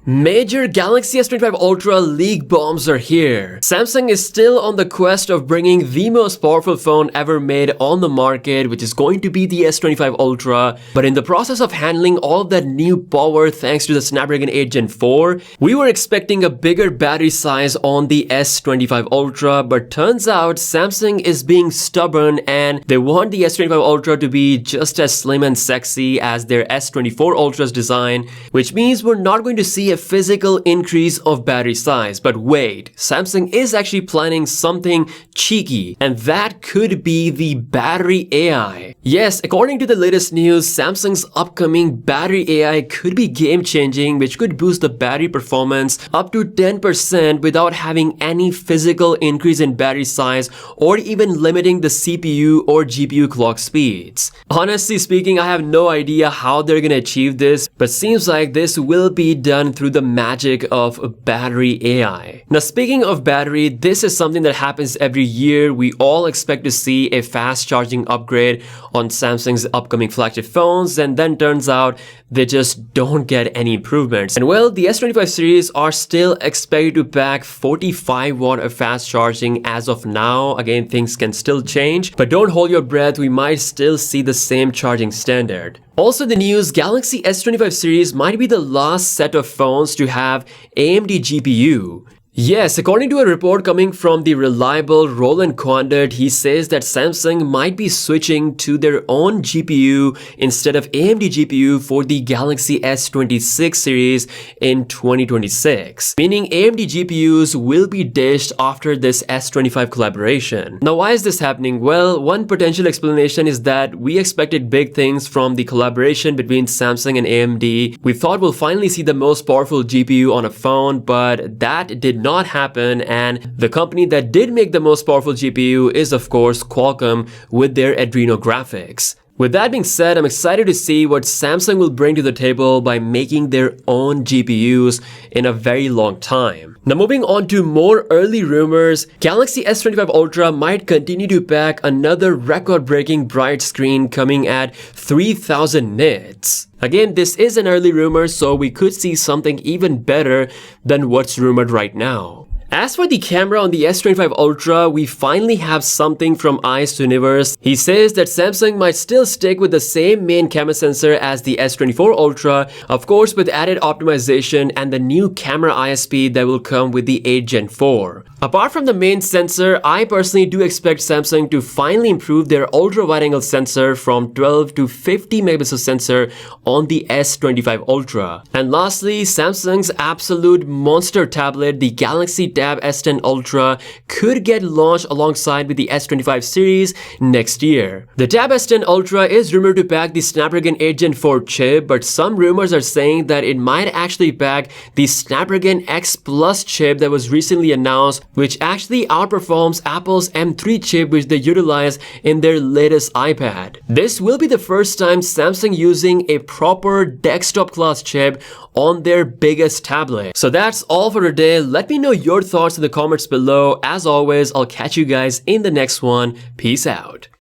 Major Galaxy S25 Ultra leak bombs are here. Samsung is still on the quest of bringing the most powerful phone ever made on the market, which is going to be the S25 Ultra. But in the process of handling all of that new power thanks to the Snapdragon 8 Gen 4, we were expecting a bigger battery size on the S25 Ultra, but turns out Samsung is being stubborn and they want the S25 Ultra to be just as slim and sexy as their S24 Ultra's design, which means we're not going to see a physical increase of battery size. But wait, Samsung is actually planning something cheeky, and that could be the battery AI. Yes, according to the latest news, Samsung's upcoming battery AI could be game-changing, which could boost the battery performance up to 10% without having any physical increase in battery size or even limiting the CPU or GPU clock speeds. Honestly speaking, I have no idea how they're gonna achieve this, but seems like this will be done through the magic of battery AI. Now, speaking of battery, this is something that happens every year. We all expect to see a fast charging upgrade on Samsung's upcoming flagship phones, and then turns out they just don't get any improvements. And well, the S25 series are still expected to pack 45 watt of fast charging as of now. Again, things can still change, but don't hold your breath, we might still see the same charging standard. Also, the news, Galaxy S25 series might be the last set of phones to have AMD GPU. Yes, according to a report coming from the reliable Roland Condit, he says that Samsung might be switching to their own GPU instead of AMD GPU for the Galaxy S26 series in 2026. Meaning AMD GPUs will be dished after this S25 collaboration. Now, why is this happening? Well, one potential explanation is that we expected big things from the collaboration between Samsung and AMD. We thought we'll finally see the most powerful GPU on a phone, but that did not happen, and the company that did make the most powerful GPU is of course Qualcomm with their Adreno graphics. With that being said, I'm excited to see what Samsung will bring to the table by making their own GPUs in a very long time. Now, moving on to more early rumors, Galaxy S25 Ultra might continue to pack another record-breaking bright screen coming at 3000 nits. Again, this is an early rumor, so we could see something even better than what's rumored right now. As for the camera on the S25 Ultra, we finally have something from Ice Universe. He says that Samsung might still stick with the same main camera sensor as the S24 Ultra, of course with added optimization and the new camera ISP that will come with the 8 Gen 4. Apart from the main sensor, I personally do expect Samsung to finally improve their ultra wide-angle sensor from 12 to 50 megapixel sensor on the S25 Ultra. And lastly, Samsung's absolute monster tablet, the Galaxy Tab S10 Ultra, could get launched alongside with the S25 series next year. The Tab S10 Ultra is rumored to pack the Snapdragon 8 Gen 4 chip, but some rumors are saying that it might actually pack the Snapdragon X Plus chip that was recently announced, which actually outperforms Apple's M3 chip which they utilize in their latest iPad. This will be the first time Samsung using a proper desktop class chip on their biggest tablet. So that's all for today. Let me know your thoughts in the comments below. As always, I'll catch you guys in the next one. Peace out.